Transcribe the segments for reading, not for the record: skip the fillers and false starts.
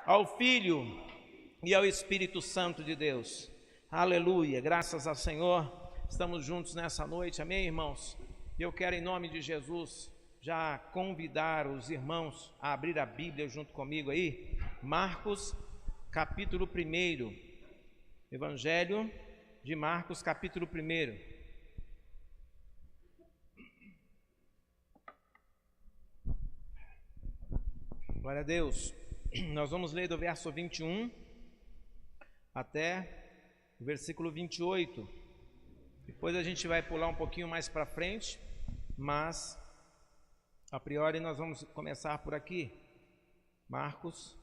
ao Filho e ao Espírito Santo de Deus. Aleluia, graças ao Senhor, estamos juntos nessa noite, amém, irmãos? E eu quero, em nome de Jesus, já convidar os irmãos a abrir a Bíblia junto comigo aí, Marcos, capítulo 1, Evangelho de Marcos, capítulo 1. Glória a Deus. Nós vamos ler do verso 21 até o versículo 28. Depois a gente vai pular um pouquinho mais para frente, mas a priori nós vamos começar por aqui. Marcos,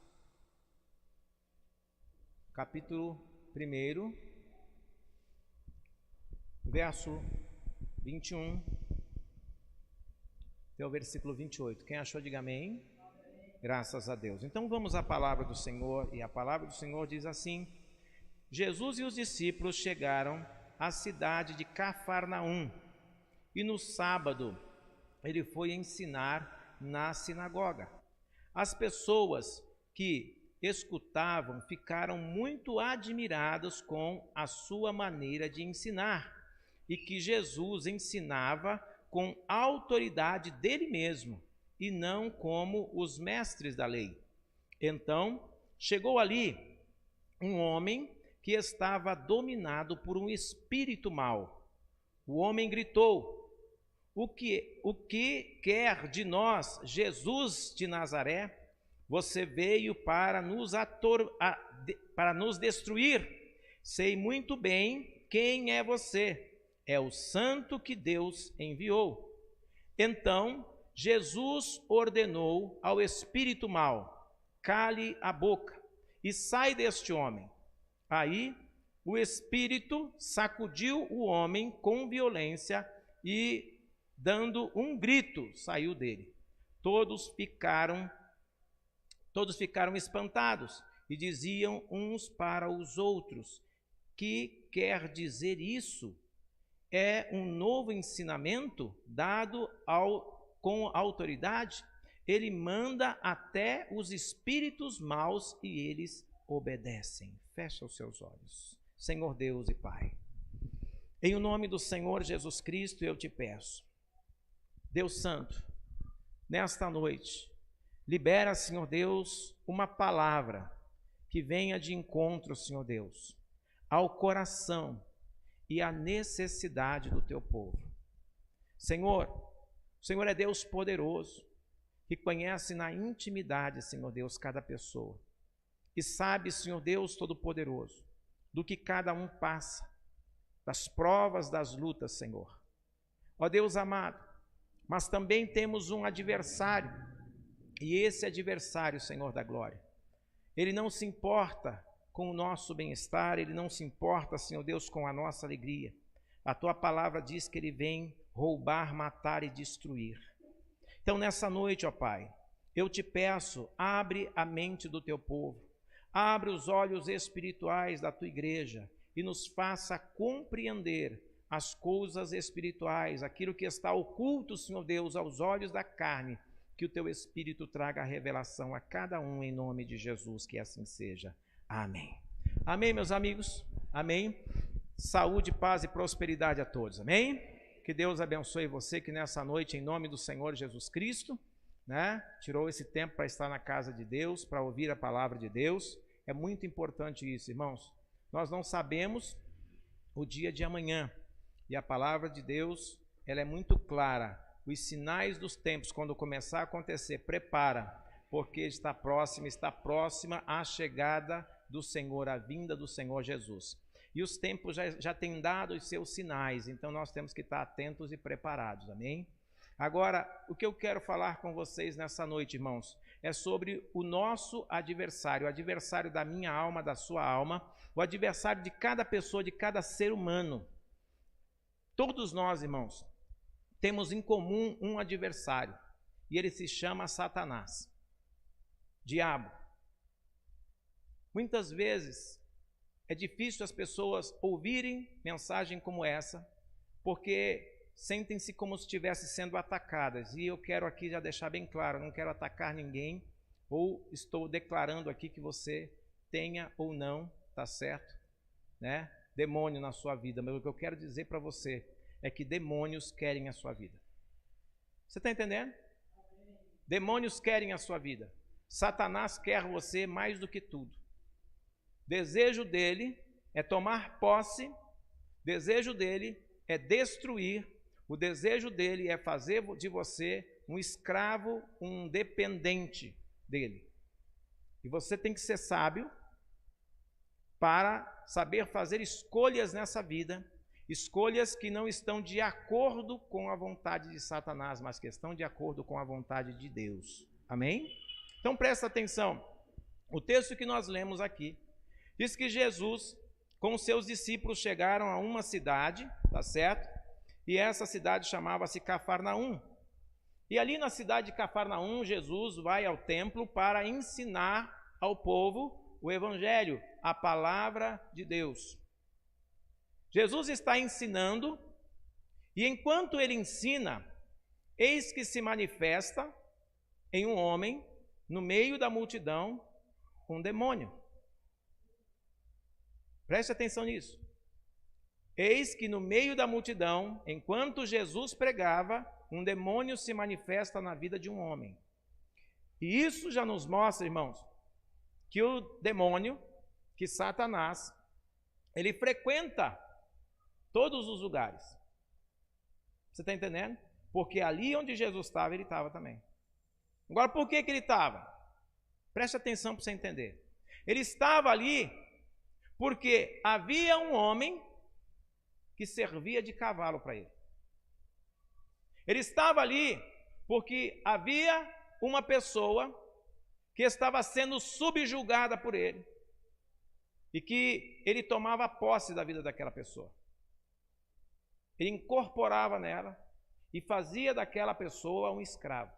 capítulo 1, verso 21 até o versículo 28. Quem achou, diga amém. Graças a Deus. Então vamos à palavra do Senhor, e a palavra do Senhor diz assim: Jesus e os discípulos chegaram à cidade de Cafarnaum, e no sábado ele foi ensinar na sinagoga. As pessoas que escutavam ficaram muito admiradas com a sua maneira de ensinar, e que Jesus ensinava com autoridade dele mesmo, e não como os mestres da lei. Então, chegou ali um homem que estava dominado por um espírito mau. O homem gritou: O que quer de nós, Jesus de Nazaré? Você veio para nos destruir. Sei muito bem quem é você. É o santo que Deus enviou. Então, Jesus ordenou ao espírito mau: cale a boca e sai deste homem. Aí o espírito sacudiu o homem com violência e, dando um grito, saiu dele. Todos ficaram espantados e diziam uns para os outros: que quer dizer isso? É um novo ensinamento dado com autoridade? Ele manda até os espíritos maus e eles obedecem. Fecha os seus olhos. Senhor Deus e Pai, em o nome do Senhor Jesus Cristo eu te peço, Deus Santo, nesta noite, libera, Senhor Deus, uma palavra que venha de encontro, Senhor Deus, ao coração e à necessidade do teu povo. Senhor, o Senhor é Deus poderoso, que conhece na intimidade, Senhor Deus, cada pessoa. E sabe, Senhor Deus Todo-Poderoso, do que cada um passa, das provas, das lutas, Senhor. Ó Deus amado, mas também temos um adversário, e esse adversário, Senhor da glória, ele não se importa com o nosso bem-estar, ele não se importa, Senhor Deus, com a nossa alegria. A tua palavra diz que ele vem roubar, matar e destruir. Então, nessa noite, ó Pai, eu te peço, abre a mente do teu povo, abre os olhos espirituais da tua igreja e nos faça compreender as coisas espirituais, aquilo que está oculto, Senhor Deus, aos olhos da carne, que o teu Espírito traga a revelação a cada um, em nome de Jesus, que assim seja. Amém. Amém, meus amigos? Amém. Saúde, paz e prosperidade a todos. Amém? Que Deus abençoe você que nessa noite, em nome do Senhor Jesus Cristo, tirou esse tempo para estar na casa de Deus, para ouvir a palavra de Deus. É muito importante isso, irmãos. Nós não sabemos o dia de amanhã, e a palavra de Deus, ela é muito clara. Os sinais dos tempos, quando começar a acontecer, prepara, porque está próxima a chegada do Senhor, a vinda do Senhor Jesus. E os tempos já têm dado os seus sinais, então nós temos que estar atentos e preparados, amém? Agora, o que eu quero falar com vocês nessa noite, irmãos, é sobre o nosso adversário, o adversário da minha alma, da sua alma, o adversário de cada pessoa, de cada ser humano. Todos nós, irmãos, temos em comum um adversário, e ele se chama Satanás, diabo. Muitas vezes é difícil as pessoas ouvirem mensagem como essa, porque sentem-se como se estivessem sendo atacadas. E eu quero aqui já deixar bem claro, não quero atacar ninguém, ou estou declarando aqui que você tenha ou não, tá certo, né, demônio na sua vida, mas o que eu quero dizer para você é que demônios querem a sua vida. Você está entendendo? Demônios querem a sua vida. Satanás quer você mais do que tudo. Desejo dele é tomar posse, desejo dele é destruir, o desejo dele é fazer de você um escravo, um dependente dele. E você tem que ser sábio para saber fazer escolhas nessa vida, escolhas que não estão de acordo com a vontade de Satanás, mas que estão de acordo com a vontade de Deus. Amém? Então presta atenção. O texto que nós lemos aqui diz que Jesus, com os seus discípulos, chegaram a uma cidade, tá certo? E essa cidade chamava-se Cafarnaum. E ali na cidade de Cafarnaum, Jesus vai ao templo para ensinar ao povo o evangelho, a palavra de Deus. Jesus está ensinando, e enquanto ele ensina, eis que se manifesta em um homem, no meio da multidão, um demônio. Preste atenção nisso. Eis que no meio da multidão, enquanto Jesus pregava, um demônio se manifesta na vida de um homem. E isso já nos mostra, irmãos, que o demônio, que Satanás, ele frequenta todos os lugares. Você está entendendo? Porque ali onde Jesus estava, ele estava também. Agora, por que ele estava? Preste atenção para você entender. Ele estava ali porque havia um homem que servia de cavalo para ele. Ele estava ali porque havia uma pessoa que estava sendo subjugada por ele e que ele tomava posse da vida daquela pessoa. Ele incorporava nela e fazia daquela pessoa um escravo.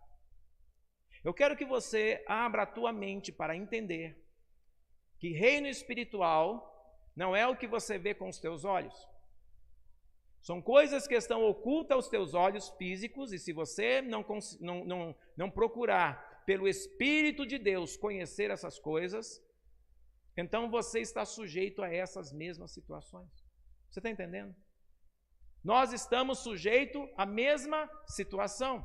Eu quero que você abra a tua mente para entender que reino espiritual não é o que você vê com os teus olhos. São coisas que estão ocultas aos teus olhos físicos, e se você não procurar pelo Espírito de Deus conhecer essas coisas, então você está sujeito a essas mesmas situações. Você está entendendo? Nós estamos sujeitos à mesma situação.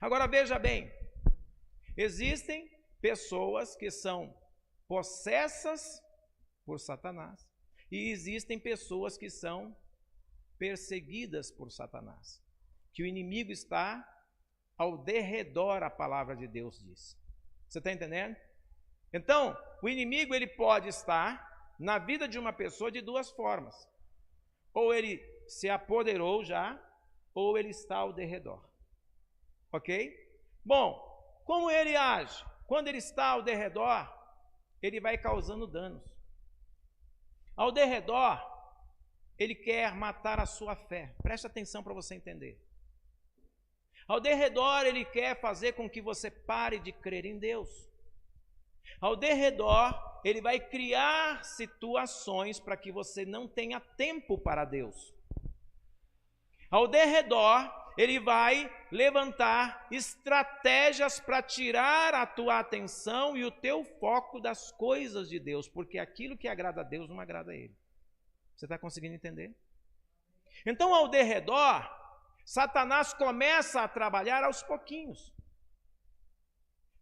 Agora veja bem, existem pessoas que são possessas por Satanás e existem pessoas que são perseguidas por Satanás, que o inimigo está ao derredor, a palavra de Deus diz. Você está entendendo? Então, o inimigo ele pode estar na vida de uma pessoa de duas formas. Ou ele se apoderou já, ou ele está ao derredor. Ok? Bom, como ele age? Quando ele está ao derredor, ele vai causando danos. Ao derredor, ele quer matar a sua fé. Preste atenção para você entender. Ao derredor, ele quer fazer com que você pare de crer em Deus. Ao derredor, ele vai criar situações para que você não tenha tempo para Deus. Ao derredor, ele vai levantar estratégias para tirar a tua atenção e o teu foco das coisas de Deus, porque aquilo que agrada a Deus não agrada a ele. Você está conseguindo entender? Então, ao derredor, Satanás começa a trabalhar aos pouquinhos.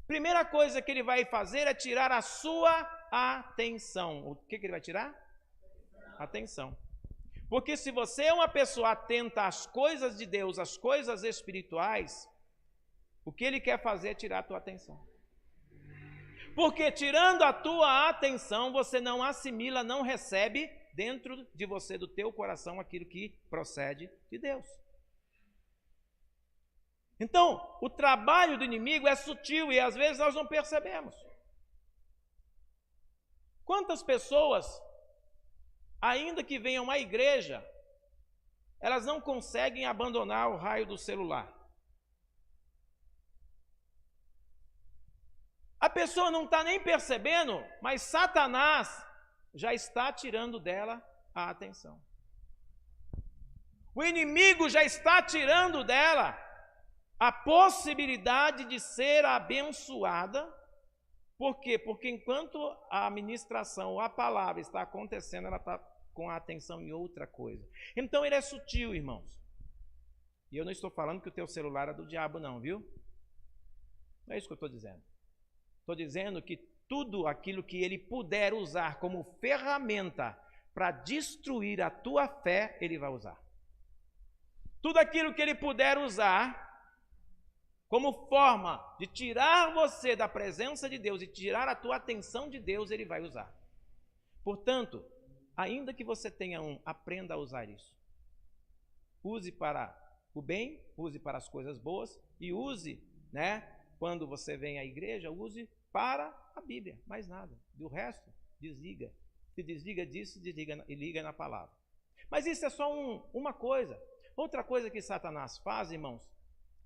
Primeira coisa que ele vai fazer é tirar a sua atenção. O que ele vai tirar? Atenção. Porque se você é uma pessoa atenta às coisas de Deus, às coisas espirituais, o que ele quer fazer é tirar a tua atenção. Porque tirando a tua atenção, você não assimila, não recebe dentro de você, do teu coração, aquilo que procede de Deus. Então, o trabalho do inimigo é sutil e às vezes nós não percebemos. Quantas pessoas, ainda que venham à igreja, elas não conseguem abandonar o raio do celular? A pessoa não está nem percebendo, mas Satanás já está tirando dela a atenção. O inimigo já está tirando dela a possibilidade de ser abençoada Por quê? Porque enquanto a ministração, a palavra está acontecendo, ela está com a atenção em outra coisa. Então ele é sutil, irmãos. E eu não estou falando que o teu celular é do diabo, não, viu? Não é isso que eu estou dizendo. Estou dizendo que tudo aquilo que ele puder usar como ferramenta para destruir a tua fé, ele vai usar. Tudo aquilo que ele puder usar como forma de tirar você da presença de Deus e tirar a tua atenção de Deus, ele vai usar. Portanto, ainda que você tenha aprenda a usar isso. Use para o bem, use para as coisas boas e use, quando você vem à igreja, use para a Bíblia, mais nada. Do resto, desliga. Se desliga disso, desliga e liga na palavra. Mas isso é só uma coisa. Outra coisa que Satanás faz, irmãos,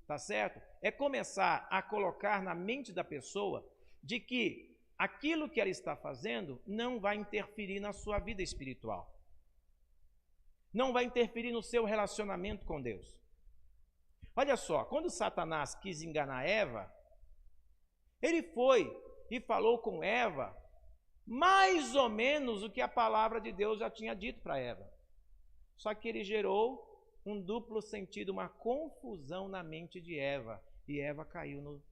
tá certo? É começar a colocar na mente da pessoa de que aquilo que ela está fazendo não vai interferir na sua vida espiritual. Não vai interferir no seu relacionamento com Deus. Olha só, quando Satanás quis enganar Eva, ele foi e falou com Eva mais ou menos o que a palavra de Deus já tinha dito para Eva. Só que ele gerou um duplo sentido, uma confusão na mente de Eva. E Eva caiu no...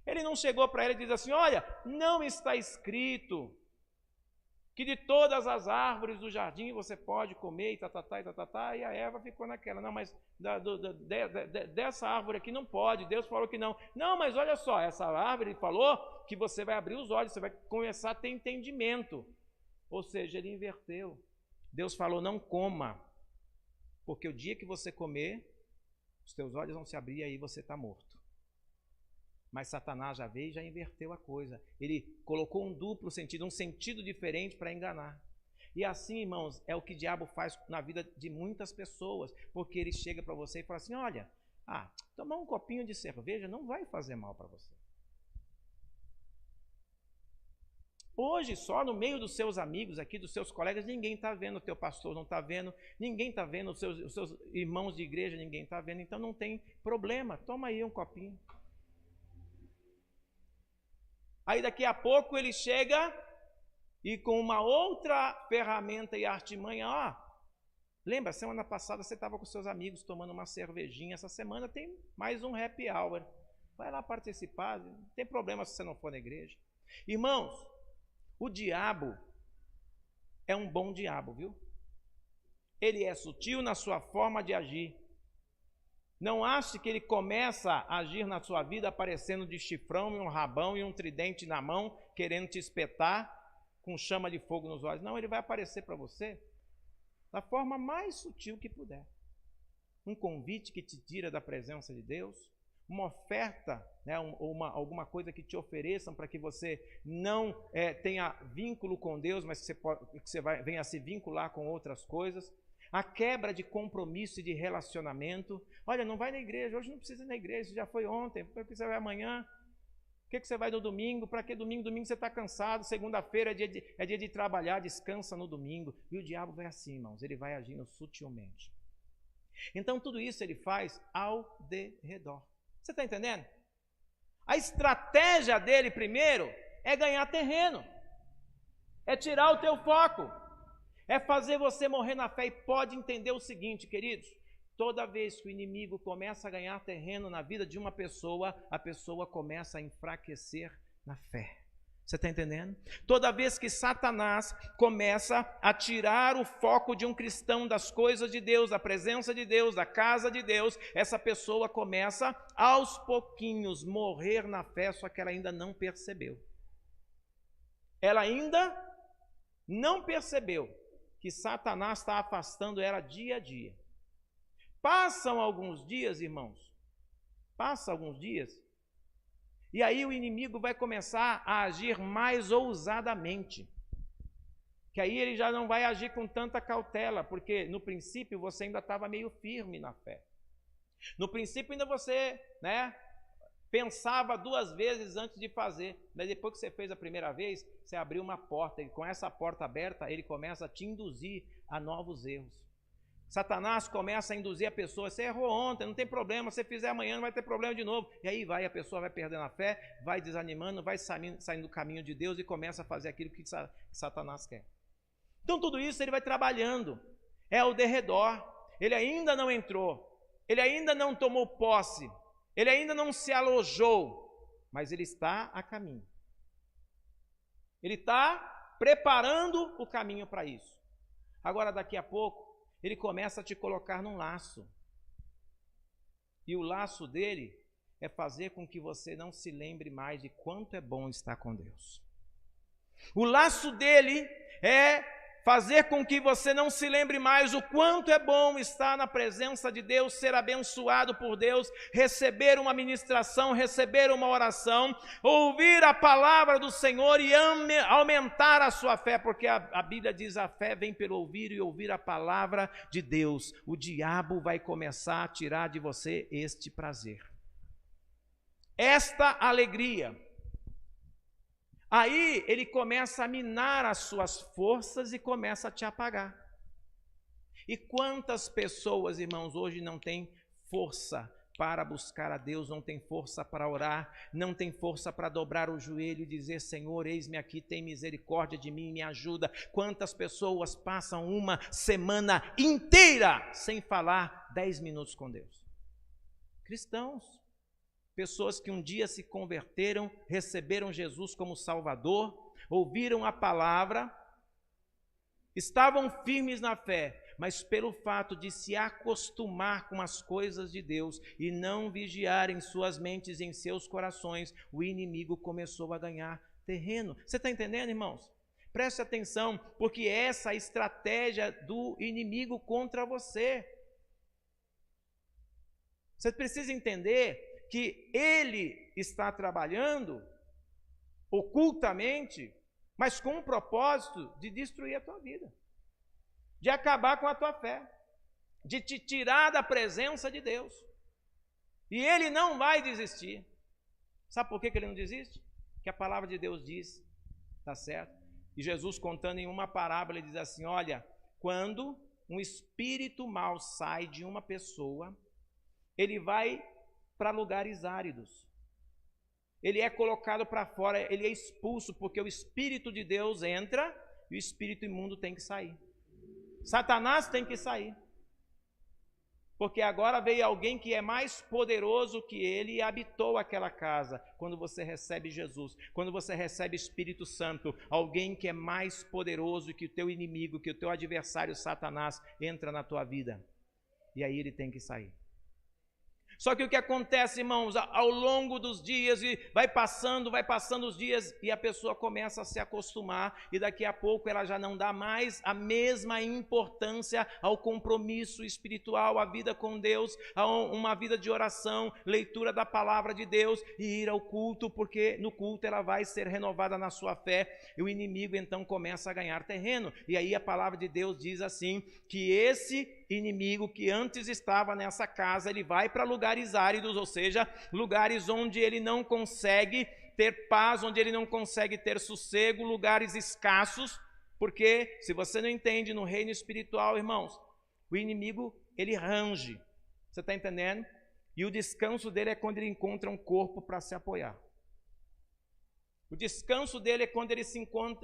Ele não chegou para ela e disse assim, olha, não está escrito que de todas as árvores do jardim você pode comer e tatatá, e a Eva ficou naquela, não, mas dessa árvore aqui não pode, Deus falou que não. Não, mas olha só, essa árvore falou que você vai abrir os olhos, você vai começar a ter entendimento. Ou seja, ele inverteu. Deus falou, não coma, porque o dia que você comer, os teus olhos vão se abrir e aí você está morto. Mas Satanás já veio e já inverteu a coisa. Ele colocou um duplo sentido, um sentido diferente para enganar. E assim, irmãos, é o que o diabo faz na vida de muitas pessoas. Porque ele chega para você e fala assim, olha, tomar um copinho de cerveja não vai fazer mal para você. Hoje, só no meio dos seus amigos aqui, dos seus colegas, ninguém está vendo, o teu pastor não está vendo, ninguém está vendo, os seus irmãos de igreja, ninguém está vendo, então não tem problema, toma aí um copinho. Aí daqui a pouco ele chega e com uma outra ferramenta e artimanha, lembra, semana passada você estava com seus amigos tomando uma cervejinha, essa semana tem mais um happy hour, vai lá participar, não tem problema se você não for na igreja. Irmãos, o diabo é um bom diabo, viu? Ele é sutil na sua forma de agir. Não ache que ele começa a agir na sua vida aparecendo de chifrão e um rabão e um tridente na mão, querendo te espetar com chama de fogo nos olhos. Não, ele vai aparecer para você da forma mais sutil que puder. Um convite que te tira da presença de Deus, uma oferta, alguma coisa que te ofereçam para que você não tenha vínculo com Deus, mas que você venha a se vincular com outras coisas. A quebra de compromisso e de relacionamento. Olha, não vai na igreja, hoje não precisa ir na igreja, você já foi ontem, por que você vai amanhã? Por que você vai no domingo? Para que domingo? Domingo você está cansado, segunda-feira é dia de trabalhar, descansa no domingo. E o diabo vai assim, irmãos, ele vai agindo sutilmente. Então tudo isso ele faz ao derredor. Você está entendendo? A estratégia dele primeiro é ganhar terreno, é tirar o teu foco, é fazer você morrer na fé. E pode entender o seguinte, queridos, toda vez que o inimigo começa a ganhar terreno na vida de uma pessoa, a pessoa começa a enfraquecer na fé. Você está entendendo? Toda vez que Satanás começa a tirar o foco de um cristão das coisas de Deus, da presença de Deus, da casa de Deus, essa pessoa começa aos pouquinhos morrer na fé, só que ela ainda não percebeu. Ela ainda não percebeu que Satanás está afastando ela dia a dia. Passam alguns dias, irmãos, e aí o inimigo vai começar a agir mais ousadamente. Que aí ele já não vai agir com tanta cautela, porque no princípio você ainda estava meio firme na fé. No princípio ainda você, pensava duas vezes antes de fazer, mas depois que você fez a primeira vez, você abriu uma porta, e com essa porta aberta, ele começa a te induzir a novos erros. Satanás começa a induzir a pessoa, você errou ontem, não tem problema, se fizer amanhã não vai ter problema de novo. E aí a pessoa vai perdendo a fé, vai desanimando, vai saindo do caminho de Deus e começa a fazer aquilo que Satanás quer. Então tudo isso ele vai trabalhando, é ao derredor, ele ainda não entrou, ele ainda não tomou posse, ele ainda não se alojou, mas ele está a caminho. Ele está preparando o caminho para isso. Agora daqui a pouco, ele começa a te colocar num laço. E o laço dele é fazer com que você não se lembre mais de quanto é bom estar com Deus. O laço dele é fazer com que você não se lembre mais o quanto é bom estar na presença de Deus, ser abençoado por Deus, receber uma ministração, receber uma oração, ouvir a palavra do Senhor e aumentar a sua fé, porque a Bíblia diz: a fé vem pelo ouvir e ouvir a palavra de Deus. O diabo vai começar a tirar de você este prazer, esta alegria. Aí ele começa a minar as suas forças e começa a te apagar. E quantas pessoas, irmãos, hoje não têm força para buscar a Deus, não tem força para orar, não tem força para dobrar o joelho e dizer: Senhor, eis-me aqui, tem misericórdia de mim, me ajuda. Quantas pessoas passam uma semana inteira sem falar 10 minutos com Deus? Cristãos. Pessoas que um dia se converteram, receberam Jesus como Salvador, ouviram a palavra, estavam firmes na fé, mas pelo fato de se acostumar com as coisas de Deus e não vigiar em suas mentes e em seus corações, o inimigo começou a ganhar terreno. Você está entendendo, irmãos? Preste atenção, porque essa é a estratégia do inimigo contra você. Você precisa entender que ele está trabalhando ocultamente, mas com o propósito de destruir a tua vida, de acabar com a tua fé, de te tirar da presença de Deus. E ele não vai desistir. Sabe por que ele não desiste? Que a palavra de Deus diz, tá certo? E Jesus, contando em uma parábola, ele diz assim: olha, quando um espírito mau sai de uma pessoa, ele vai para lugares áridos. Ele é colocado para fora, ele é expulso, porque o Espírito de Deus entra e o espírito imundo tem que sair. Satanás tem que sair. Porque agora veio alguém que é mais poderoso que ele e habitou aquela casa. Quando você recebe Jesus, quando você recebe Espírito Santo, alguém que é mais poderoso que o teu inimigo, que o teu adversário Satanás, entra na tua vida. E aí ele tem que sair. Só que o que acontece, irmãos, ao longo dos dias, e vai passando os dias, e a pessoa começa a se acostumar, e daqui a pouco ela já não dá mais a mesma importância ao compromisso espiritual, à vida com Deus, a uma vida de oração, leitura da palavra de Deus, e ir ao culto, porque no culto ela vai ser renovada na sua fé, e o inimigo então começa a ganhar terreno. E aí a palavra de Deus diz assim, que esse inimigo que antes estava nessa casa, ele vai para lugares áridos, ou seja, lugares onde ele não consegue ter paz, onde ele não consegue ter sossego, lugares escassos, porque se você não entende no reino espiritual, irmãos, o inimigo, ele range, você está entendendo? E o descanso dele é quando ele encontra um corpo para se apoiar. O descanso dele é quando ele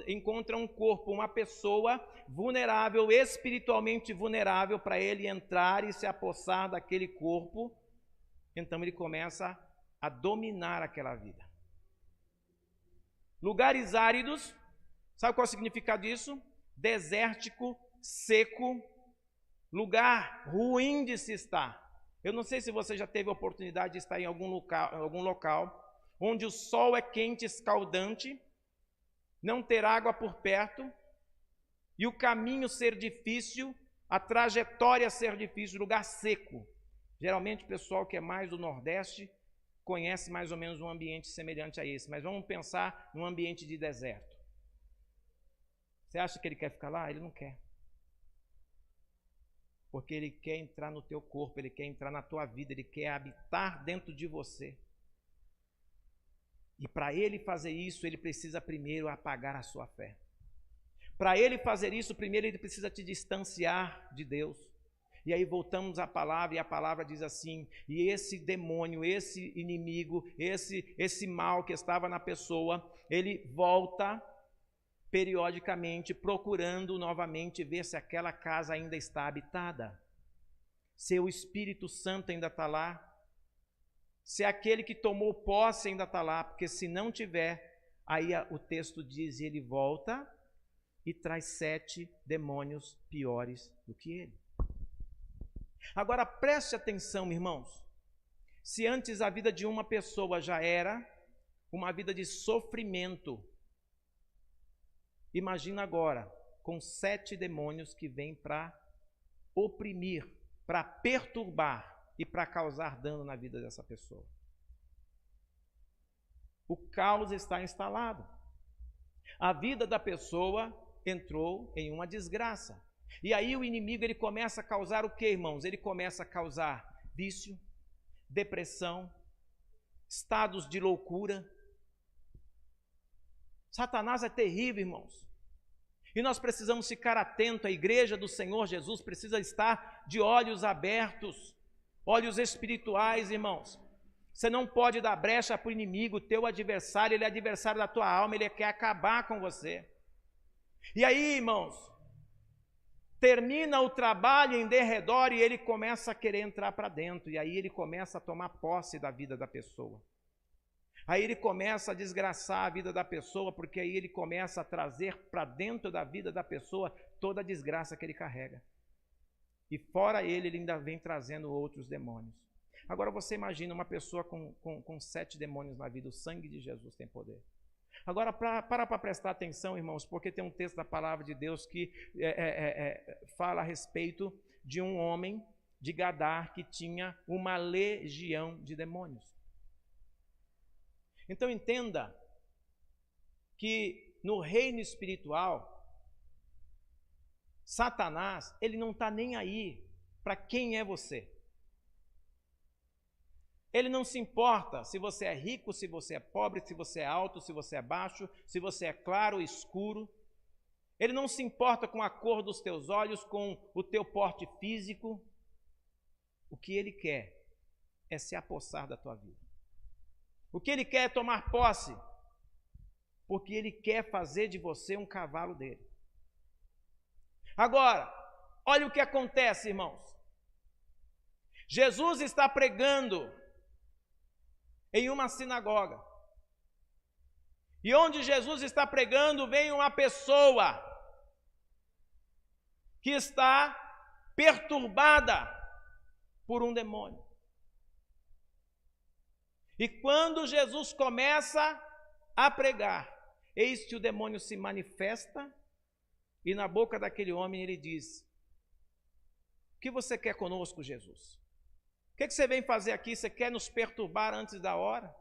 encontra um corpo, uma pessoa vulnerável, espiritualmente vulnerável, para ele entrar e se apossar daquele corpo. Então ele começa a dominar aquela vida. Lugares áridos, sabe qual é o significado disso? Desértico, seco, lugar ruim de se estar. Eu não sei se você já teve a oportunidade de estar em algum local onde o sol é quente, escaldante, não ter água por perto, e o caminho ser difícil, a trajetória ser difícil, lugar seco. Geralmente o pessoal que é mais do Nordeste conhece mais ou menos um ambiente semelhante a esse, mas vamos pensar num ambiente de deserto. Você acha que ele quer ficar lá? Ele não quer. Porque ele quer entrar no teu corpo, ele quer entrar na tua vida, ele quer habitar dentro de você. E para ele fazer isso, ele precisa primeiro apagar a sua fé. Para ele fazer isso, primeiro ele precisa te distanciar de Deus. E aí voltamos à palavra, e a palavra diz assim: e esse demônio, esse inimigo, esse mal que estava na pessoa, ele volta periodicamente procurando novamente ver se aquela casa ainda está habitada, se o Espírito Santo ainda está lá, se aquele que tomou posse ainda está lá, porque se não tiver, aí o texto diz, ele volta e traz 7 demônios piores do que ele. Agora preste atenção, irmãos, se antes a vida de uma pessoa já era uma vida de sofrimento, imagina agora com 7 demônios que vêm para oprimir, para perturbar e para causar dano na vida dessa pessoa. O caos está instalado. A vida da pessoa entrou em uma desgraça. E aí o inimigo, ele começa a causar o que, irmãos? Ele começa a causar vício, depressão, estados de loucura. Satanás é terrível, irmãos. E nós precisamos ficar atentos, a igreja do Senhor Jesus precisa estar de olhos abertos, olhos espirituais, irmãos. Você não pode dar brecha para o inimigo, teu adversário, ele é adversário da tua alma, ele quer acabar com você. E aí, irmãos, termina o trabalho em derredor e ele começa a querer entrar para dentro, e aí ele começa a tomar posse da vida da pessoa. Aí ele começa a desgraçar a vida da pessoa, porque aí ele começa a trazer para dentro da vida da pessoa toda a desgraça que ele carrega. E fora ele ainda vem trazendo outros demônios. Agora você imagina uma pessoa com 7 demônios na vida, o sangue de Jesus tem poder. Agora para prestar atenção, irmãos, porque tem um texto da palavra de Deus que fala a respeito de um homem de Gadar que tinha uma legião de demônios. Então entenda que no reino espiritual, Satanás, ele não está nem aí para quem é você. Ele não se importa se você é rico, se você é pobre, se você é alto, se você é baixo, se você é claro ou escuro. Ele não se importa com a cor dos teus olhos, com o teu porte físico. O que ele quer é se apossar da tua vida. O que ele quer é tomar posse, porque ele quer fazer de você um cavalo dele. Agora, olha o que acontece, irmãos. Jesus está pregando em uma sinagoga. E onde Jesus está pregando, vem uma pessoa que está perturbada por um demônio. E quando Jesus começa a pregar, eis que o demônio se manifesta e na boca daquele homem ele diz: o que você quer conosco, Jesus? O que você vem fazer aqui? Você quer nos perturbar antes da hora?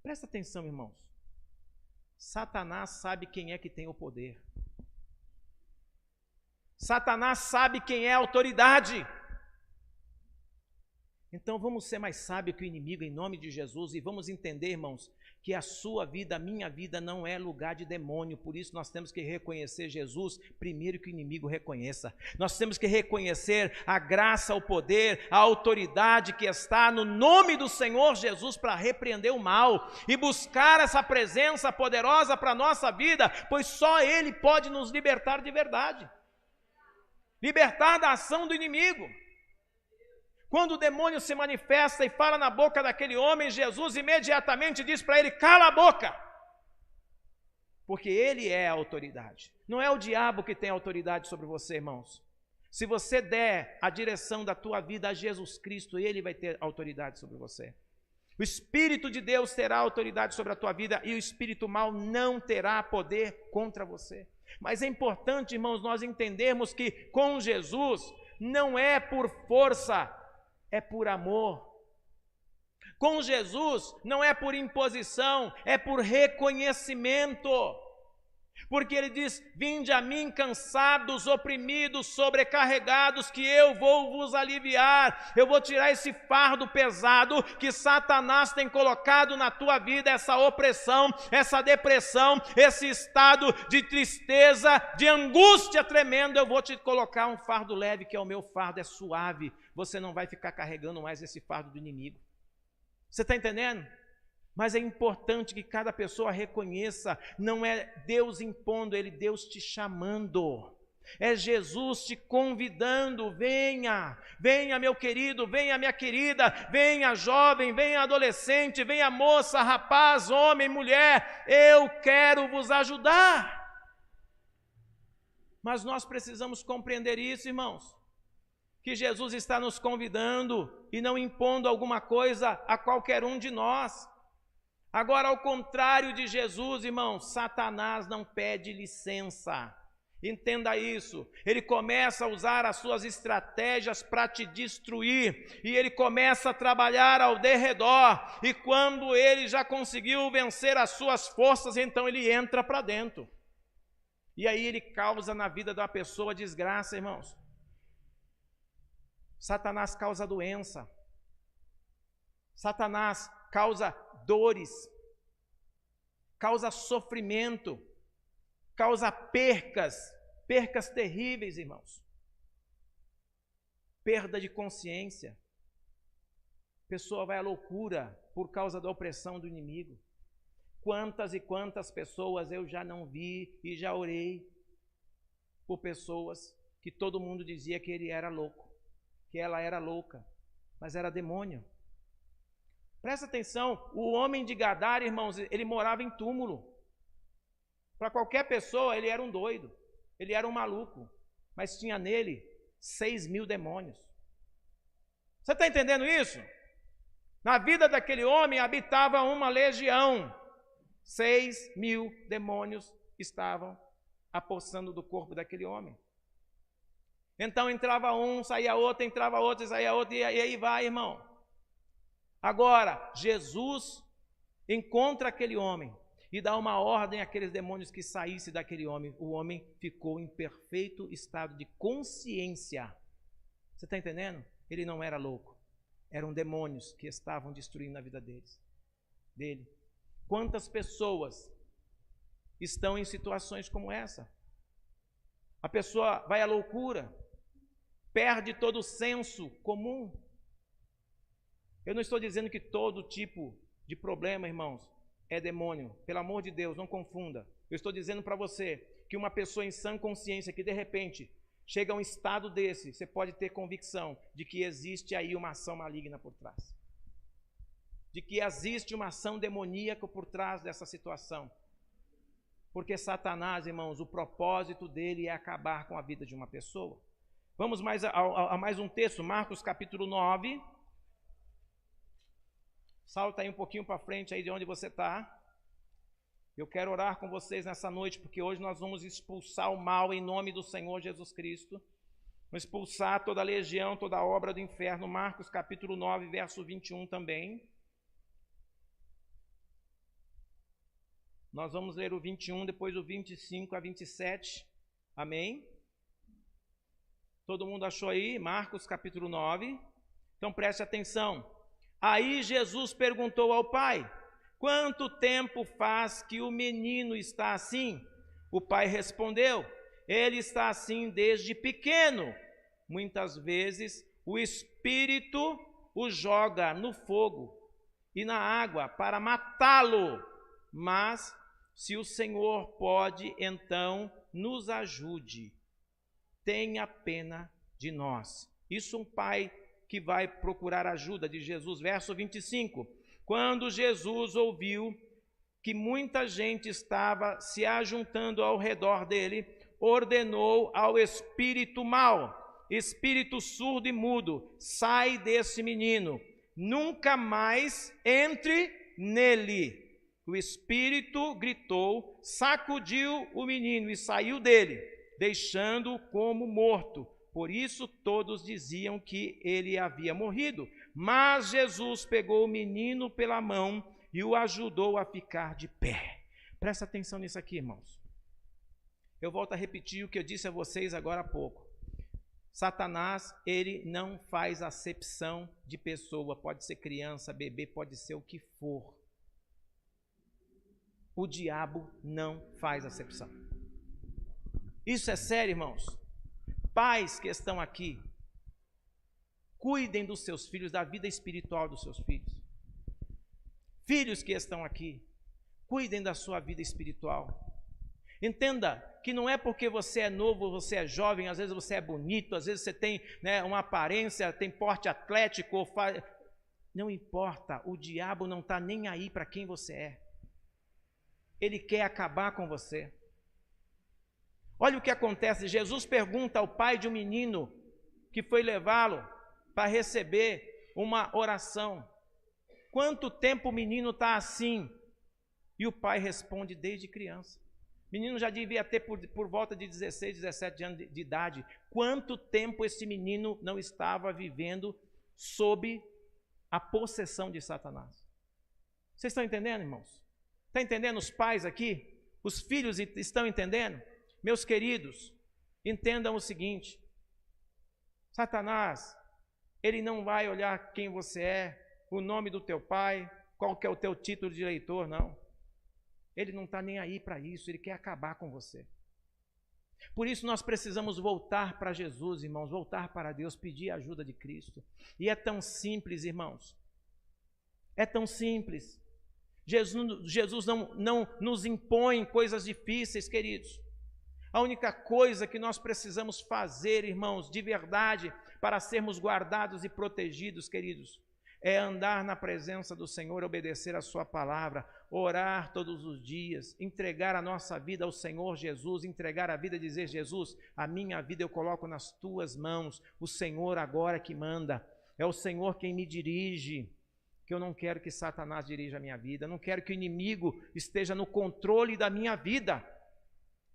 Presta atenção, irmãos. Satanás sabe quem é que tem o poder. Satanás sabe quem é a autoridade. Então vamos ser mais sábios que o inimigo em nome de Jesus e vamos entender, irmãos, que a sua vida, a minha vida não é lugar de demônio. Por isso nós temos que reconhecer Jesus primeiro que o inimigo reconheça. Nós temos que reconhecer a graça, o poder, a autoridade que está no nome do Senhor Jesus para repreender o mal e buscar essa presença poderosa para a nossa vida, pois só Ele pode nos libertar de verdade. Libertar da ação do inimigo. Quando o demônio se manifesta e fala na boca daquele homem, Jesus imediatamente diz para ele: cala a boca, porque ele é a autoridade. Não é o diabo que tem autoridade sobre você, irmãos. Se você der a direção da tua vida a Jesus Cristo, ele vai ter autoridade sobre você. O Espírito de Deus terá autoridade sobre a tua vida e o espírito mau não terá poder contra você. Mas é importante, irmãos, nós entendermos que com Jesus não é por força, é por amor. Com Jesus não é por imposição, é por reconhecimento. Porque ele diz: vinde a mim cansados, oprimidos, sobrecarregados, que eu vou vos aliviar. Eu vou tirar esse fardo pesado que Satanás tem colocado na tua vida, essa opressão, essa depressão, esse estado de tristeza, de angústia tremenda. Eu vou te colocar um fardo leve, que é o meu fardo, é suave. Você não vai ficar carregando mais esse fardo do inimigo. Você está entendendo? Mas é importante que cada pessoa reconheça, não é Deus impondo, é Deus te chamando. É Jesus te convidando: venha, venha meu querido, venha minha querida, venha jovem, venha adolescente, venha moça, rapaz, homem, mulher, eu quero vos ajudar. Mas nós precisamos compreender isso, irmãos, que Jesus está nos convidando e não impondo alguma coisa a qualquer um de nós. Agora, ao contrário de Jesus, irmãos, Satanás não pede licença. Entenda isso. Ele começa a usar as suas estratégias para te destruir, e ele começa a trabalhar ao derredor, e quando ele já conseguiu vencer as suas forças, então ele entra para dentro. E aí ele causa na vida da pessoa desgraça, irmãos. Satanás causa doença. Satanás causa dores, causa sofrimento, causa percas terríveis, irmãos. Perda de consciência. A pessoa vai à loucura por causa da opressão do inimigo. Quantas e quantas pessoas eu já não vi e já orei por pessoas que todo mundo dizia que ele era louco, que ela era louca, mas era demônio. Presta atenção, o homem de Gadara, irmãos, ele morava em túmulo. Para qualquer pessoa, ele era um doido, ele era um maluco, mas tinha nele 6.000 demônios. Você está entendendo isso? Na vida daquele homem habitava uma legião. 6.000 demônios estavam apossando do corpo daquele homem. Então entrava um, saía outro, entrava outro, saía outro, e aí vai, irmão. Agora, Jesus encontra aquele homem e dá uma ordem àqueles demônios que saíssem daquele homem. O homem ficou em perfeito estado de consciência. Você está entendendo? Ele não era louco. Eram demônios que estavam destruindo a vida dele. Quantas pessoas estão em situações como essa? A pessoa vai à loucura, perde todo o senso comum. Eu não estou dizendo que todo tipo de problema, irmãos, é demônio. Pelo amor de Deus, não confunda. Eu estou dizendo para você que uma pessoa em sã consciência, que de repente chega a um estado desse, você pode ter convicção de que existe aí uma ação maligna por trás. De que existe uma ação demoníaca por trás dessa situação. Porque Satanás, irmãos, o propósito dele é acabar com a vida de uma pessoa. Vamos a mais um texto, Marcos capítulo 9. Salta aí um pouquinho para frente aí de onde você está. Eu quero orar com vocês nessa noite, porque hoje nós vamos expulsar o mal em nome do Senhor Jesus Cristo. Vamos expulsar toda a legião, toda a obra do inferno. Marcos capítulo 9, verso 21 também. Nós vamos ler o 21, depois o 25 a 27. Amém? Todo mundo achou aí? Marcos capítulo 9. Então preste atenção. Aí Jesus perguntou ao pai: quanto tempo faz que o menino está assim? O pai respondeu: ele está assim desde pequeno. Muitas vezes o espírito o joga no fogo e na água para matá-lo. Mas se o Senhor pode, então nos ajude. Tenha pena de nós. Isso um pai que vai procurar ajuda de Jesus. Verso 25. Quando Jesus ouviu que muita gente estava se ajuntando ao redor dele, ordenou ao espírito mau, espírito surdo e mudo: sai desse menino, nunca mais entre nele. O espírito gritou, sacudiu o menino e saiu dele, deixando-o como morto. Por isso todos diziam que ele havia morrido. Mas Jesus pegou o menino pela mão e o ajudou a ficar de pé. Presta atenção nisso aqui, irmãos. Eu volto a repetir o que eu disse a vocês agora há pouco. Satanás, ele não faz acepção de pessoa, pode ser criança, bebê, pode ser o que for. O diabo não faz acepção. Isso é sério, irmãos. Pais que estão aqui, cuidem dos seus filhos, da vida espiritual dos seus filhos. Filhos que estão aqui, cuidem da sua vida espiritual. Entenda que não é porque você é novo, você é jovem, às vezes você é bonito, às vezes você tem, né, uma aparência, tem porte atlético, não importa, o diabo não está nem aí para quem você é. Ele quer acabar com você. Olha o que acontece, Jesus pergunta ao pai de um menino que foi levá-lo para receber uma oração: quanto tempo o menino está assim? E o pai responde: desde criança. O menino já devia ter por volta de 16, 17 anos de idade. Quanto tempo esse menino não estava vivendo sob a possessão de Satanás? Vocês estão entendendo, irmãos? Está entendendo os pais aqui? Os filhos estão entendendo? Meus queridos, entendam o seguinte: Satanás, ele não vai olhar quem você é, o nome do teu pai, qual que é o teu título de eleitor, não. Ele não está nem aí para isso, ele quer acabar com você. Por isso nós precisamos voltar para Jesus, irmãos, voltar para Deus, pedir a ajuda de Cristo. E é tão simples, irmãos. É tão simples. Jesus não nos impõe coisas difíceis, queridos. A única coisa que nós precisamos fazer, irmãos, de verdade, para sermos guardados e protegidos, queridos, é andar na presença do Senhor, obedecer a sua palavra, orar todos os dias, entregar a nossa vida ao Senhor Jesus, entregar a vida e dizer: Jesus, a minha vida eu coloco nas tuas mãos, o Senhor agora que manda, é o Senhor quem me dirige, que eu não quero que Satanás dirija a minha vida, eu não quero que o inimigo esteja no controle da minha vida.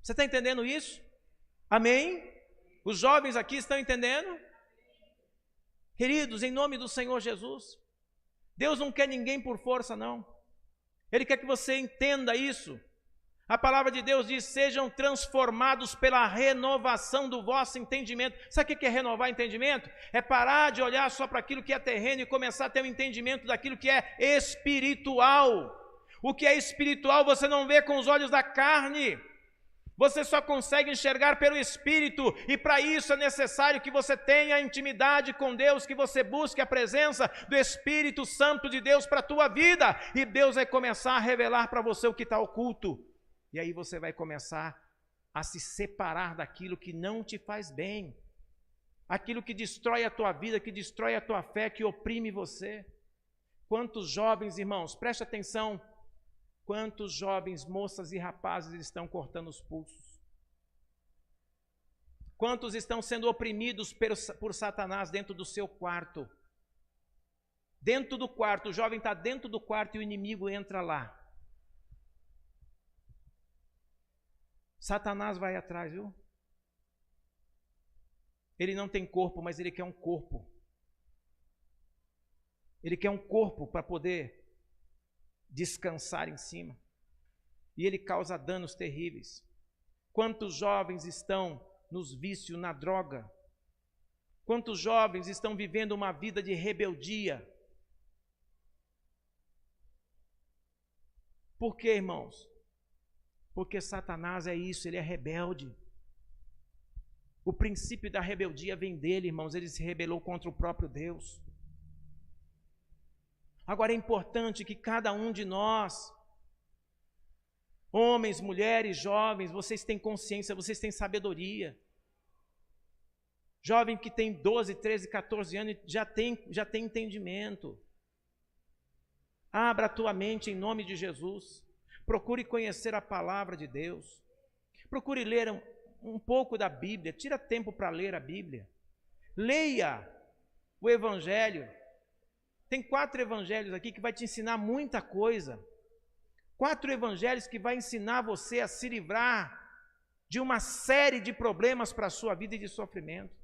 Você está entendendo isso? Amém? Os jovens aqui estão entendendo? Queridos, em nome do Senhor Jesus, Deus não quer ninguém por força, não. Ele quer que você entenda isso. A palavra de Deus diz: sejam transformados pela renovação do vosso entendimento. Sabe o que é renovar entendimento? É parar de olhar só para aquilo que é terreno e começar a ter um entendimento daquilo que é espiritual. O que é espiritual você não vê com os olhos da carne. Você só consegue enxergar pelo Espírito, e para isso é necessário que você tenha intimidade com Deus, que você busque a presença do Espírito Santo de Deus para a tua vida, e Deus vai começar a revelar para você o que está oculto, e aí você vai começar a se separar daquilo que não te faz bem, aquilo que destrói a tua vida, que destrói a tua fé, que oprime você. Quantos jovens, irmãos, preste atenção, quantos jovens, moças e rapazes estão cortando os pulsos? Quantos estão sendo oprimidos por Satanás dentro do seu quarto? Dentro do quarto, o jovem está dentro do quarto e o inimigo entra lá. Satanás vai atrás, viu? Ele não tem corpo, mas ele quer um corpo. Ele quer um corpo para poder descansar em cima. E ele causa danos terríveis. Quantos jovens estão nos vícios, na droga? Quantos jovens estão vivendo uma vida de rebeldia? Por quê, irmãos? Porque Satanás é isso, ele é rebelde. O princípio da rebeldia vem dele, irmãos, ele se rebelou contra o próprio Deus. Agora é importante que cada um de nós, homens, mulheres, jovens, vocês têm consciência, vocês têm sabedoria. Jovem que tem 12, 13, 14 anos já tem entendimento. Abra a tua mente em nome de Jesus. Procure conhecer a palavra de Deus. Procure ler um pouco da Bíblia. Tira tempo para ler a Bíblia. Leia o Evangelho. Tem 4 evangelhos aqui que vai te ensinar muita coisa. 4 evangelhos que vai ensinar você a se livrar de uma série de problemas para a sua vida e de sofrimento.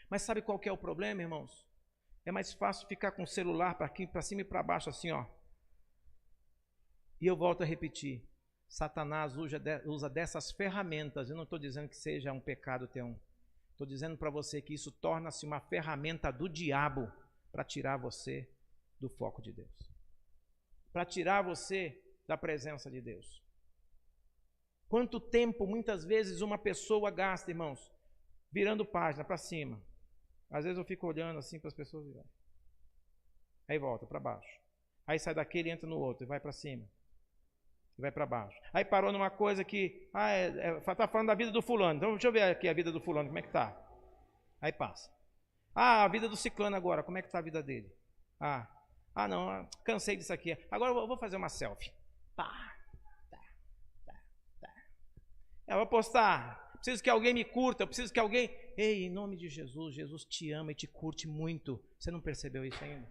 Mas sabe qual que é o problema, irmãos? É mais fácil ficar com o celular para cima e para baixo assim, ó. E eu volto a repetir. Satanás usa dessas ferramentas. Eu não estou dizendo que seja um pecado ter um. Estou dizendo para você que isso torna-se uma ferramenta do diabo para tirar você do foco de Deus. Para tirar você da presença de Deus. Quanto tempo, muitas vezes, uma pessoa gasta, irmãos, virando página para cima. Às vezes eu fico olhando assim para as pessoas e vai. Aí volta para baixo. Aí sai daquele e entra no outro e vai para cima. E vai para baixo. Aí parou numa coisa que, está falando da vida do fulano. Então deixa eu ver aqui a vida do fulano, como é que está? Aí passa. A vida do ciclano agora, como é que está a vida dele? Não, cansei disso aqui. Agora eu vou fazer uma selfie. Eu vou postar. Preciso que alguém me curta. Eu preciso que alguém... Ei, em nome de Jesus, Jesus te ama e te curte muito. Você não percebeu isso ainda?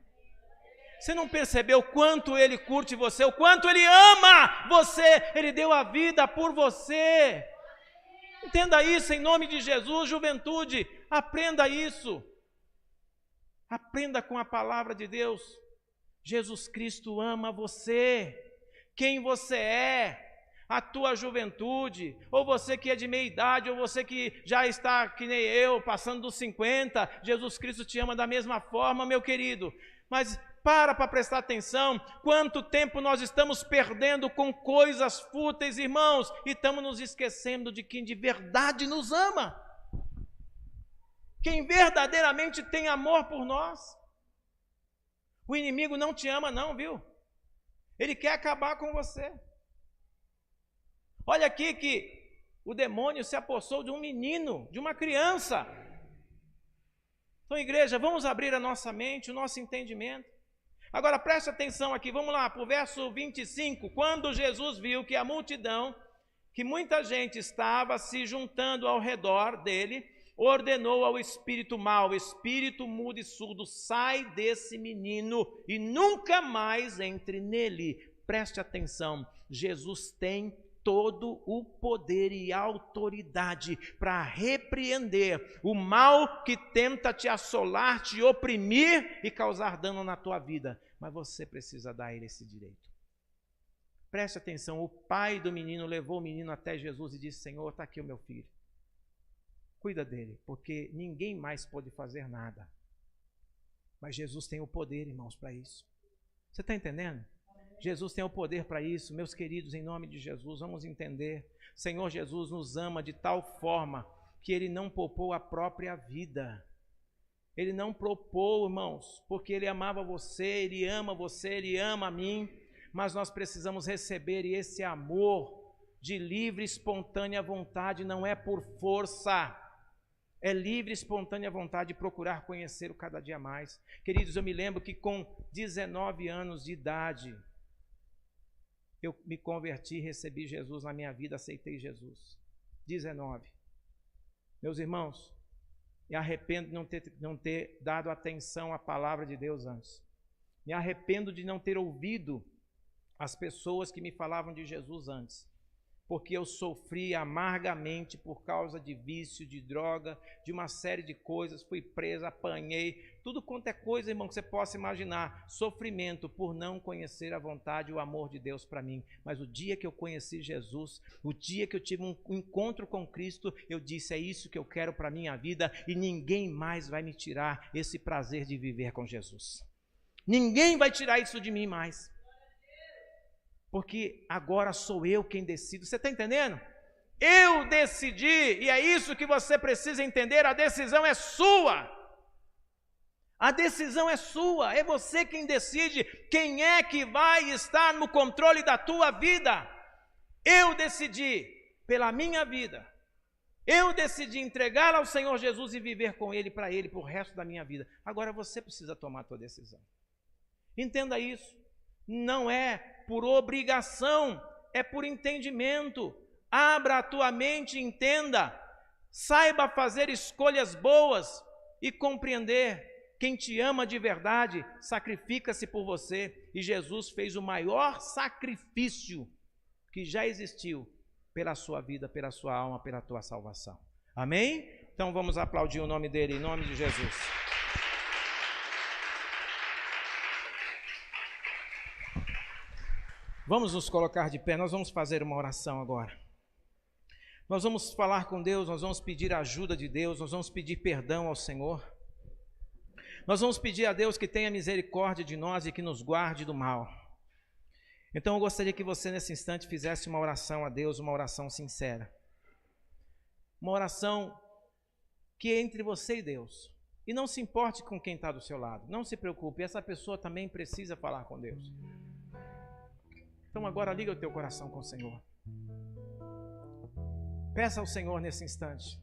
Você não percebeu o quanto Ele curte você, o quanto Ele ama você, Ele deu a vida por você. Entenda isso em nome de Jesus, juventude, aprenda isso. Aprenda com a palavra de Deus. Jesus Cristo ama você, quem você é, a tua juventude, ou você que é de meia idade, ou você que já está, que nem eu, passando dos 50, Jesus Cristo te ama da mesma forma, meu querido. Mas para prestar atenção, quanto tempo nós estamos perdendo com coisas fúteis, irmãos, e estamos nos esquecendo de quem de verdade nos ama, quem verdadeiramente tem amor por nós. O inimigo não te ama não, viu? Ele quer acabar com você. Olha aqui que o demônio se apossou de um menino, de uma criança. Então, igreja, vamos abrir a nossa mente, o nosso entendimento. Agora preste atenção aqui, vamos lá para o verso 25. Quando Jesus viu que a multidão, que muita gente estava se juntando ao redor dele, ordenou ao espírito mau, espírito mudo e surdo, sai desse menino e nunca mais entre nele. Preste atenção, Jesus tem todo o poder e autoridade para repreender o mal que tenta te assolar, te oprimir e causar dano na tua vida. Mas você precisa dar a ele esse direito. Preste atenção, o pai do menino levou o menino até Jesus e disse: Senhor, está aqui o meu filho. Cuida dele, porque ninguém mais pode fazer nada. Mas Jesus tem o poder, irmãos, para isso. Você está entendendo? Jesus tem o poder para isso, meus queridos, em nome de Jesus, vamos entender. Senhor Jesus nos ama de tal forma que Ele não poupou a própria vida. Ele não poupou, irmãos, porque Ele amava você, Ele ama a mim, mas nós precisamos receber esse amor de livre e espontânea vontade, não é por força. É livre e espontânea vontade de procurar conhecê-lo cada dia mais. Queridos, eu me lembro que com 19 anos de idade, eu me converti, recebi Jesus na minha vida, aceitei Jesus. 19. Meus irmãos, me arrependo de não ter dado atenção à palavra de Deus antes. Me arrependo de não ter ouvido as pessoas que me falavam de Jesus antes. Porque eu sofri amargamente por causa de vício, de droga, de uma série de coisas, fui preso, apanhei, tudo quanto é coisa, irmão, que você possa imaginar, sofrimento por não conhecer a vontade e o amor de Deus para mim. Mas o dia que eu conheci Jesus, o dia que eu tive um encontro com Cristo, eu disse: é isso que eu quero para a minha vida e ninguém mais vai me tirar esse prazer de viver com Jesus. Ninguém vai tirar isso de mim mais. Porque agora sou eu quem decido. Você está entendendo? Eu decidi, e é isso que você precisa entender, a decisão é sua. A decisão é sua, é você quem decide quem é que vai estar no controle da tua vida. Eu decidi pela minha vida. Eu decidi entregar ao Senhor Jesus e viver com Ele, para Ele, para o resto da minha vida. Agora você precisa tomar a tua decisão. Entenda isso. Não é por obrigação, é por entendimento. Abra a tua mente e entenda. Saiba fazer escolhas boas e compreender. Quem te ama de verdade, sacrifica-se por você. E Jesus fez o maior sacrifício que já existiu pela sua vida, pela sua alma, pela tua salvação. Amém? Então vamos aplaudir o nome dele, em nome de Jesus. Vamos nos colocar de pé, nós vamos fazer uma oração agora. Nós vamos falar com Deus, nós vamos pedir a ajuda de Deus, nós vamos pedir perdão ao Senhor. Nós vamos pedir a Deus que tenha misericórdia de nós e que nos guarde do mal. Então eu gostaria que você nesse instante fizesse uma oração a Deus, uma oração sincera. Uma oração que é entre você e Deus. E não se importe com quem está do seu lado, não se preocupe, essa pessoa também precisa falar com Deus. Então agora liga o teu coração com o Senhor. Peça ao Senhor nesse instante.